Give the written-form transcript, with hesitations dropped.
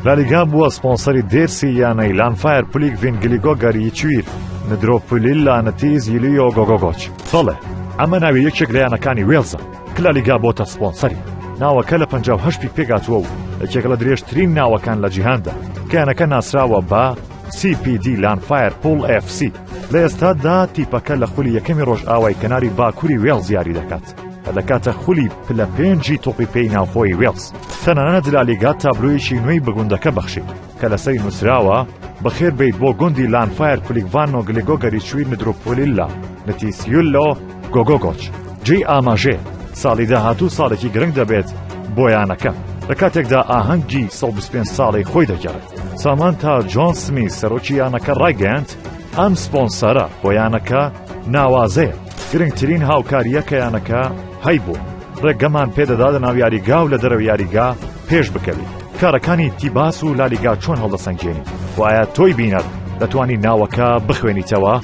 لالیگا بووە سپۆنسەری دێرسی یانەی لانفایر پولیک ڤینگلیگۆ گەریچویر ندرۆپولیلا نەتیز یلیۆ گۆگۆگۆچ. بەڵێ ئەمە ناوی یەکێک لە یانەکانی وێڵزە کە لالیگا بۆتە سپۆنسەری. ناوەکە لە 58 پێگاتووە و یەکێک لە درێژترین ناوەکان لە جیهاندا کە یانەکە ناسراوە بە CPD لانفایر پول FC. لە ئێستادا تیپەکە لە خولی یەکەمی ڕۆژئاوای کەناری باکووری وێڵز یاری دەکات لە کاتە خولی پلە پێنجی تۆپی پێی ناوخۆی وێڵز. تەنانەت لالیگا تابلۆیەکی نوێی بەگوندەکە بەخشی کە لەسەری نووسراوە بەخێر بیت بۆ گوندی لانفایر پولیکڤانۆ گلیگۆ گەریچویر ندرۆپۆلیلا نەتیسیۆلۆ گۆگۆگۆچ. جێی ئاماژێ ساڵی داهاتوو ساڵێکی گرنگ دەبێت بۆ یانەکە لە کاتێکدا ئاهەنگی 125 ساڵی خۆی دەگەڕێت. سامانتا جۆن سمیت سەرۆکی یانەکە ڕایگەیاند ئەم سپۆنسەرە بۆ یانەکە ناوازەیە گرنگترین هاوکاریە کە یانەکە هەیبوو. ڕێگەمان پێدەدا لە ناو یاریگا و لە دەرەوە یاریگا پێش بکەوی کارەکانی تیباس و لالیگا چۆن هەڵدەسەنگێنی و ئایا تۆی بینەر دەتوانی ناوەکە بخوێنیتەوە؟